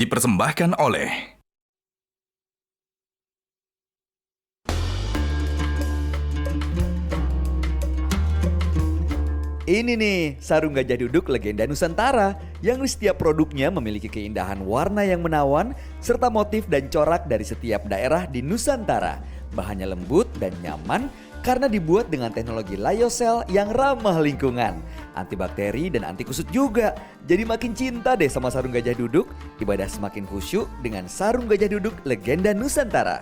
dipersembahkan oleh Ini nih, sarung gajah duduk legenda Nusantara yang di setiap produknya memiliki keindahan warna yang menawan serta motif dan corak dari setiap daerah di Nusantara. Bahannya lembut dan nyaman karena dibuat dengan teknologi lyocell yang ramah lingkungan, antibakteri dan anti kusut juga. Jadi makin cinta deh sama sarung gajah duduk, ibadah semakin khusyuk dengan sarung gajah duduk legenda Nusantara.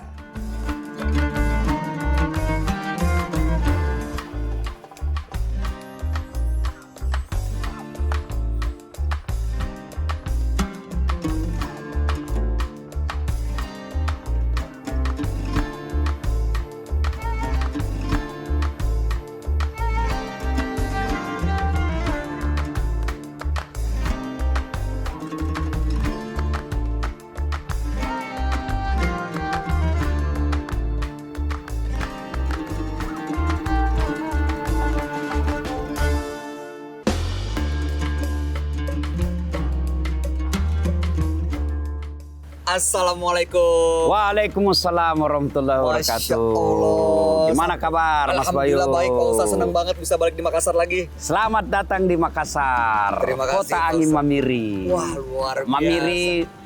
Assalamualaikum. Waalaikumsalam warahmatullahi wabarakatuh. Masya Allah. Gimana kabar Mas Bayu? Alhamdulillah baik Pak Ustaz, senang banget bisa balik di Makassar lagi. Selamat datang di Makassar. Terima kasih, Kota Pak angin Ustaz. Mamiri. Wah, luar biasa. Mamiri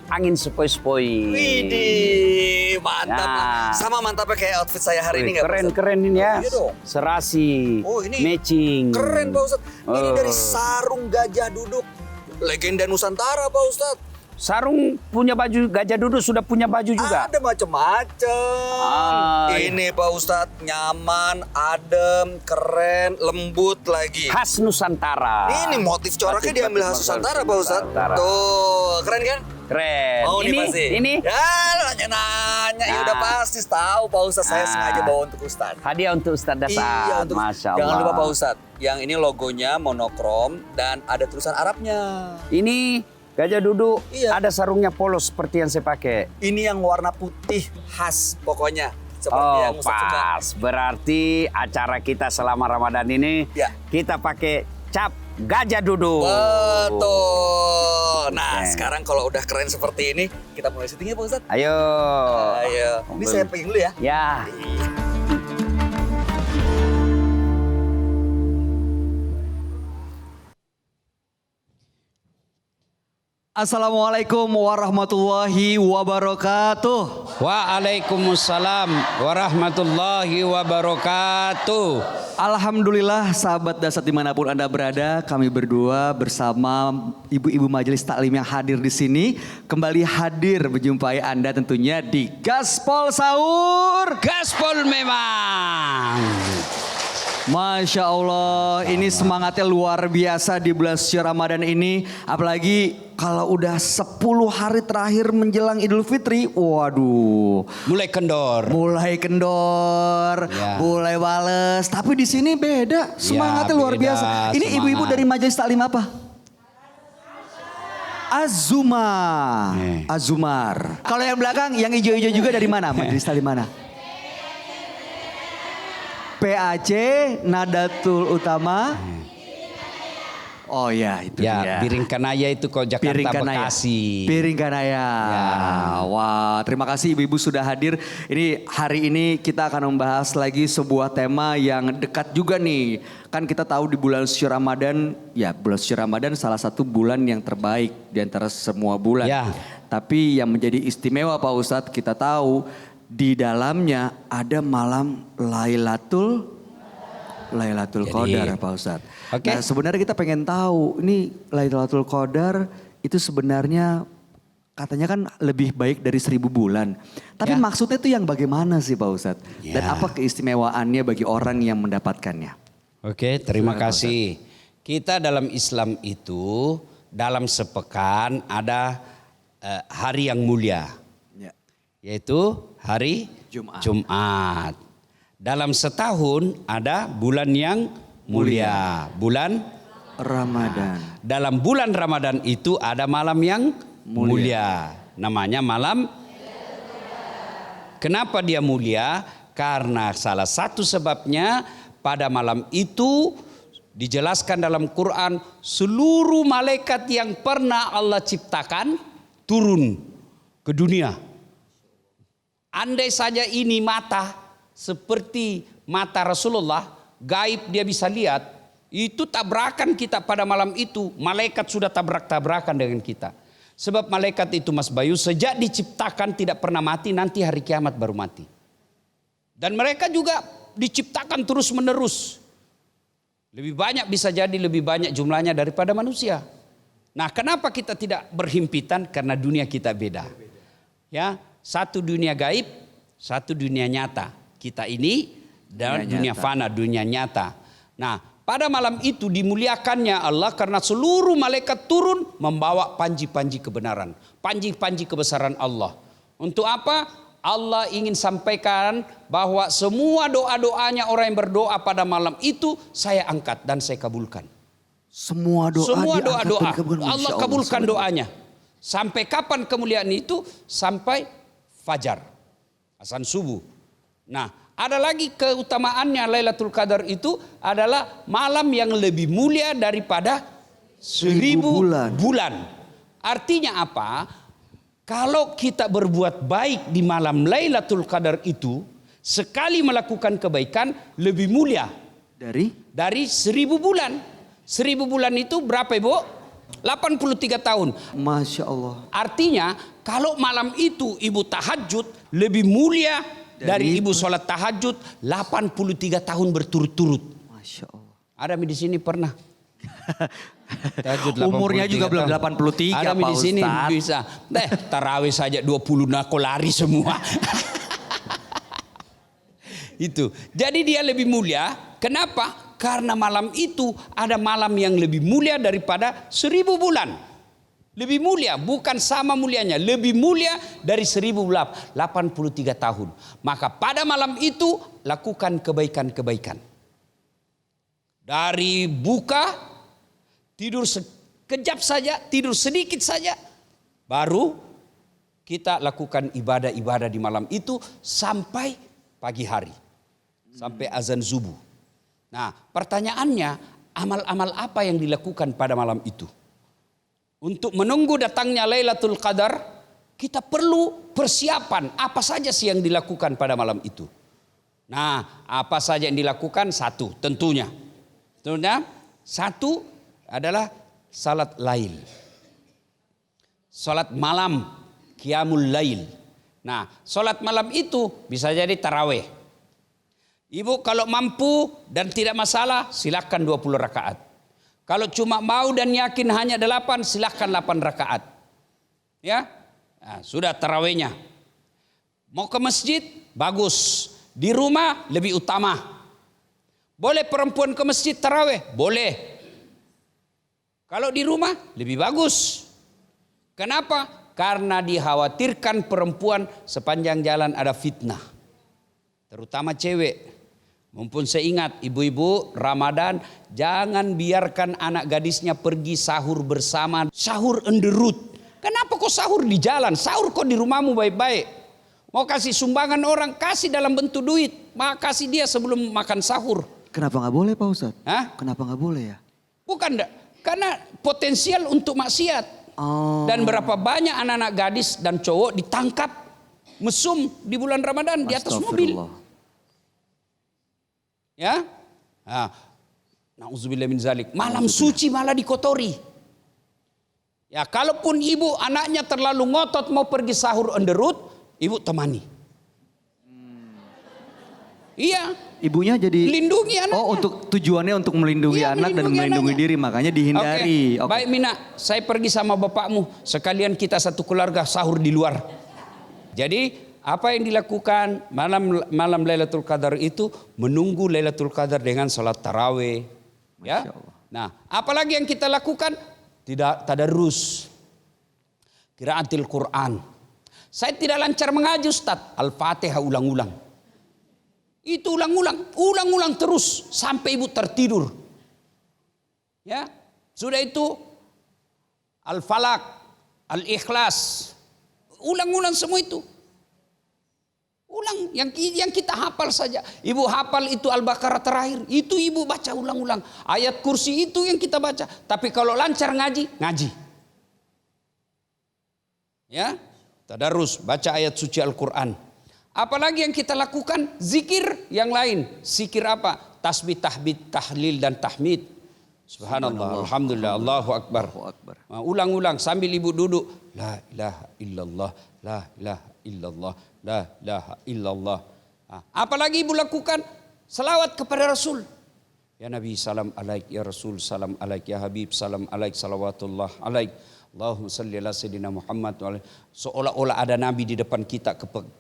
angin sepoi-sepoi. Widih, mantap. Ya. Sama mantapnya kayak outfit saya hari ini nggak Pak Ustaz? Keren ini ya. Iya dong. Serasi. Oh, ini matching. Keren Pak Ustaz. Ini Oh. dari sarung gajah duduk. Legenda Nusantara Pak Ustaz. Sarung punya baju gajah duduk sudah punya baju juga. Ada macam-macam. Iya. Ini Pak Ustadz nyaman, adem, keren, lembut lagi. Khas Nusantara. Ini motif coraknya Motif diambil khas Nusantara Pak Ustadz. Nusantara. Tuh, keren kan? Keren. Mau ini nih pasti. ini Ya, nanya-nanya. Ya Nah. udah pasti tahu Pak Ustadz. Saya Nah. sengaja bawa untuk Ustadz. hadiah untuk Ustaz Dasar. Iya, untuk Masya Allah. Jangan lupa Pak Ustadz. Yang ini logonya monokrom dan ada tulisan Arabnya. Ini gajah duduk, Iya. ada sarungnya polos seperti yang saya pakai. Ini yang warna putih khas pokoknya. Seperti Oh yang Ustadz suka. pas, berarti acara kita selama Ramadan ini Ya. kita pakai cap gajah duduk. Betul. Nah, Oke. sekarang kalau udah keren seperti ini, kita mulai syutingnya Pak Ustadz. Ayo. Ayo. Ini saya pegang dulu ya. Ya. Assalamualaikum warahmatullahi wabarakatuh. Waalaikumsalam warahmatullahi wabarakatuh. Alhamdulillah sahabat Dasar dimanapun Anda berada, kami berdua bersama ibu-ibu majelis taklim yang hadir di sini kembali hadir menjumpai Anda tentunya di Gaspol Sahur. Gaspol memang. Masya Allah, ini semangatnya luar biasa di bulan suci Ramadan ini. Apalagi kalau udah 10 hari terakhir menjelang Idul Fitri, waduh. Mulai kendor. Mulai kendor, Ya. mulai bales. Tapi di sini beda, semangatnya luar beda biasa. Ini semangat. ibu-ibu dari majelis taklim apa? Azumar. Azumar. Kalau yang belakang, yang hijau-hijau juga dari mana? Majelis taklim mana? PAC Nadatul Utama. Oh ya itu Ya, dia. Piring Kanaya itu kok Jakarta Bekasi. Piring Kanaya. Ya. Wah, terima kasih ibu-ibu sudah hadir. Ini hari ini kita akan membahas lagi sebuah tema yang dekat juga nih. Kan kita tahu di bulan suci Ramadan, ya bulan suci Ramadan salah satu bulan yang terbaik di antara semua bulan. Ya. Tapi yang menjadi istimewa Pak Ustadz, kita tahu di dalamnya ada malam Lailatul Qadar Pak Ustadz. Oke. Nah, sebenarnya kita pengen tahu ini Lailatul Qadar itu sebenarnya katanya kan lebih baik dari 1000 bulan. Tapi Ya. maksudnya itu yang bagaimana sih Pak Ustadz? Dan Ya. apa keistimewaannya bagi orang yang mendapatkannya? Oke, terima Silakan, kasih. Kita dalam Islam itu dalam sepekan ada hari yang mulia, Ya. yaitu hari Jumat. Dalam setahun ada bulan yang mulia, bulan Ramadan. dalam bulan Ramadan itu ada malam yang mulia. Namanya malam. Kenapa dia mulia? Karena salah satu sebabnya pada malam itu dijelaskan dalam Quran seluruh malaikat yang pernah Allah ciptakan turun ke dunia. Andai saja ini mata seperti mata Rasulullah, gaib dia bisa lihat, itu tabrakan kita pada malam itu, malaikat sudah tabrak-tabrakan dengan kita. Sebab malaikat itu Mas Bayu sejak diciptakan tidak pernah mati, nanti hari kiamat baru mati. Dan mereka juga diciptakan terus menerus. Lebih banyak, bisa jadi lebih banyak jumlahnya daripada manusia. Nah, kenapa kita tidak berhimpitan? Karena dunia kita beda. Ya, satu dunia gaib, satu dunia nyata. Kita ini dan dunia fana, dunia nyata. Nah, pada malam itu dimuliakannya Allah karena seluruh malaikat turun membawa panji-panji kebenaran, panji-panji kebesaran Allah. Untuk apa? Allah ingin sampaikan bahwa semua doa-doanya orang yang berdoa pada malam itu saya angkat dan saya kabulkan. Semua doa Allah kabulkan doanya. Sampai kapan kemuliaan itu? Sampai fajar, azan subuh. Nah, ada lagi keutamaannya Lailatul Qadar itu adalah malam yang lebih mulia daripada 1000 bulan. Artinya apa? Kalau kita berbuat baik di malam Lailatul Qadar itu, sekali melakukan kebaikan lebih mulia dari 1000 bulan. 1000 bulan itu berapa Ibu? 83 tahun. Masya Allah. Artinya kalau malam itu Ibu tahajud lebih mulia dari Ibu sholat tahajud 83 tahun berturut-turut. Masya Allah. Ada di sini pernah? Umurnya juga belum 83 ada Pak di sini Ustadz. bisa. Tarawih saja 20 nako lari semua. Itu. Jadi dia lebih mulia. Kenapa? Karena malam itu ada malam yang lebih mulia daripada 1000 bulan. Lebih mulia, bukan sama mulianya, lebih mulia dari 1000 bulan, 83 tahun. Maka pada malam itu lakukan kebaikan-kebaikan. Dari buka, tidur sekejap saja, tidur sedikit saja, baru kita lakukan ibadah-ibadah di malam itu sampai pagi hari, sampai azan subuh. Nah, pertanyaannya, amal-amal apa yang dilakukan pada malam itu? Untuk menunggu datangnya Lailatul Qadar, kita perlu persiapan. Apa saja sih yang dilakukan pada malam itu? Nah, apa saja yang dilakukan? Tentunya satu adalah salat lail. Salat malam, qiyamul lail. Nah, salat malam itu bisa jadi tarawih. Ibu kalau mampu dan tidak masalah, silakan 20 rakaat. Kalau cuma mau dan yakin hanya 8, silakan 8 rakaat. Ya, nah, sudah tarawihnya. Mau ke masjid, bagus. Di rumah lebih utama. Boleh perempuan ke masjid tarawih? Boleh. Kalau di rumah lebih bagus. Kenapa? Karena dikhawatirkan perempuan sepanjang jalan ada fitnah. Terutama cewek. Mumpun saya ingat ibu-ibu Ramadan jangan biarkan anak gadisnya pergi sahur bersama. Sahur underut. Kenapa kok sahur di jalan? Sahur kok di rumahmu baik-baik. Mau kasih sumbangan orang, kasih dalam bentuk duit. Kasih dia sebelum makan sahur. Kenapa nggak boleh Pak Ustadz? Hah? Kenapa nggak boleh ya? Bukan, karena potensial untuk maksiat. Oh. Dan berapa banyak anak-anak gadis dan cowok ditangkap mesum di bulan Ramadan di atas mobil. Ya, na'udzubillah min zalik. Malam suci malah dikotori. Ya, kalaupun ibu anaknya terlalu ngotot mau pergi sahur underut, ibu temani. Iya. Ibunya jadi lindungi anaknya. Oh, tujuannya untuk melindungi anak dan melindungi diri, makanya dihindari. Okay. Baik Mina, saya pergi sama bapakmu, sekalian kita satu keluarga sahur di luar. Jadi apa yang dilakukan malam Lailatul Qadar itu menunggu Lailatul Qadar dengan salat tarawih. Ya. Nah, apalagi yang kita lakukan? Tidak tadarrus. Qiraatil Quran. Saya tidak lancar mengaji Ustaz. Al-Fatihah ulang-ulang. Itu ulang-ulang terus sampai ibu tertidur. Ya. Sudah itu Al-Falaq, Al-Ikhlas. Ulang-ulang semua itu. Ulang yang kita hafal saja. Ibu hafal itu Al-Baqarah terakhir. Itu ibu baca ulang-ulang. Ayat kursi itu yang kita baca. Tapi kalau lancar ngaji. Ya. tadarus, baca ayat suci Al-Quran. Apalagi yang kita lakukan? Zikir yang lain. Zikir apa? Tasbih, tahmid, tahlil dan tahmid. Subhanallah, alhamdulillah, Allahu Akbar. Ulang-ulang sambil ibu duduk. La ilaha illallah, la ilaha illallah, la ilaha illallah. Apalagi ibu lakukan? Selawat kepada Rasul. Ya Nabi, salam alaik. Ya Rasul, salam alaik. Ya Habib, salam alaik. Salawatullah alaik. Allahumma salli ala Sayyidina Muhammad. Seolah-olah ada Nabi di depan kita,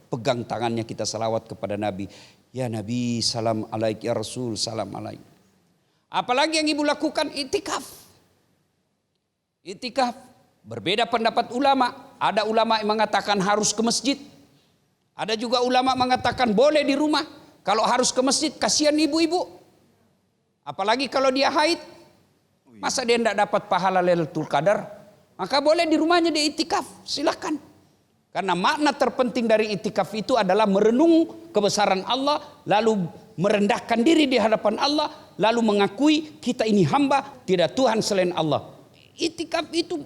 pegang tangannya kita salawat kepada Nabi. Ya Nabi, salam alaik. Ya Rasul, salam alaik. Apalagi yang ibu lakukan? Itikaf. Itikaf. Berbeda pendapat ulama. Ada ulama yang mengatakan harus ke masjid. Ada juga ulama mengatakan boleh di rumah. Kalau harus ke masjid, kasihan ibu-ibu. Apalagi kalau dia haid. Masa dia tidak dapat pahala Lailatul Qadar? Maka boleh di rumahnya dia itikaf, silakan. Karena makna terpenting dari itikaf itu adalah merenung kebesaran Allah, lalu merendahkan diri di hadapan Allah, lalu mengakui kita ini hamba, tidak Tuhan selain Allah. Itikaf itu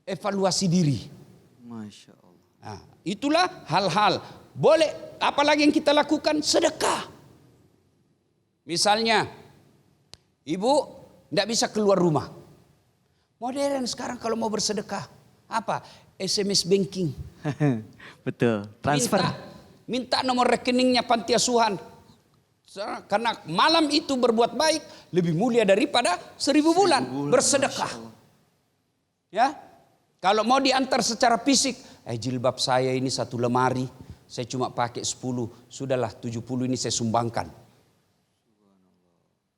evaluasi diri. Masya Allah. Nah, itulah hal-hal. Boleh, apalagi yang kita lakukan? Sedekah. Misalnya, ibu tidak bisa keluar rumah. Modern sekarang kalau mau bersedekah. Apa? SMS banking. Betul. Transfer. Minta nomor rekeningnya panti asuhan. Karena malam itu berbuat baik lebih mulia daripada 1000 bulan. Bersedekah. Ya. Kalau mau diantar secara fisik. Jilbab saya ini 1 lemari. Saya cuma pakai 10. Sudahlah 70 ini saya sumbangkan.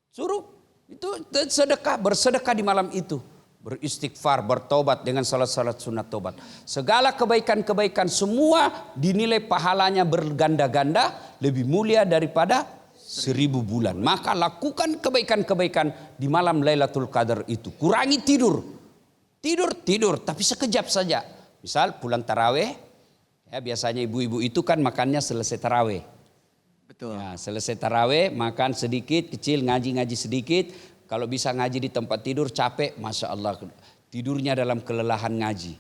Suruh. Itu sedekah. Bersedekah di malam itu. Beristighfar, bertobat dengan salat-salat sunat tobat. Segala kebaikan-kebaikan semua dinilai pahalanya berganda-ganda lebih mulia daripada 1000 bulan. Maka lakukan kebaikan-kebaikan di malam Lailatul Qadar itu. Kurangi tidur. Tidur, tapi sekejap saja. Misal pulang taraweh, ya biasanya ibu-ibu itu kan makannya selesai taraweh. Betul. Ya, selesai taraweh, makan sedikit, kecil, ngaji-ngaji sedikit. Kalau bisa ngaji di tempat tidur capek, Masya Allah. Tidurnya dalam kelelahan ngaji.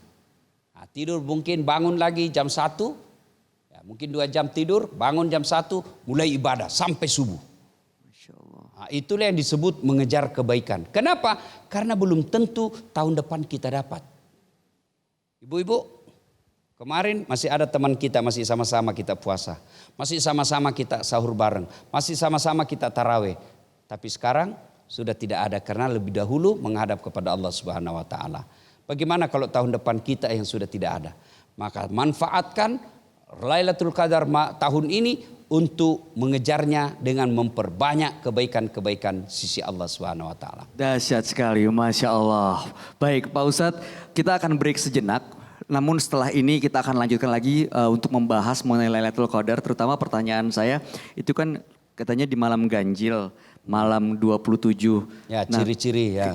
Nah, tidur mungkin bangun lagi jam 1. Ya, mungkin 2 jam tidur, bangun jam 1. Mulai ibadah sampai subuh. Masya Allah. Nah, itulah yang disebut mengejar kebaikan. Kenapa? Karena belum tentu tahun depan kita dapat. Ibu-ibu, kemarin masih ada teman kita, masih sama-sama kita puasa. Masih sama-sama kita sahur bareng. Masih sama-sama kita taraweh. Tapi sekarang sudah tidak ada karena lebih dahulu menghadap kepada Allah Subhanahu wa taala. Bagaimana kalau tahun depan kita yang sudah tidak ada? Maka manfaatkan Lailatul Qadar tahun ini untuk mengejarnya dengan memperbanyak kebaikan-kebaikan sisi Allah Subhanahu wa taala. Dahsyat sekali, Masya Allah. Baik Pak Ustadz, kita akan break sejenak. Namun setelah ini kita akan lanjutkan lagi untuk membahas mengenai Lailatul Qadar. Terutama pertanyaan saya itu kan katanya di malam ganjil. Malam 27. Ya, ciri-ciri ya.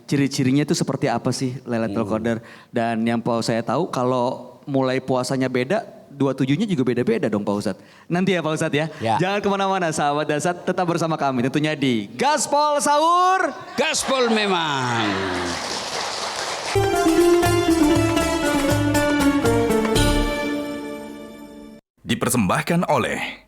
Ciri-cirinya itu seperti apa sih Lailatul Qadar? Dan yang saya tahu kalau mulai puasanya beda, 27-nya juga beda-beda dong Pak Ustadz. Nanti ya Pak Ustadz ya. Jangan kemana-mana sahabat Dasar, tetap bersama kami tentunya di Gaspol Sahur. Gaspol memang. Dipersembahkan oleh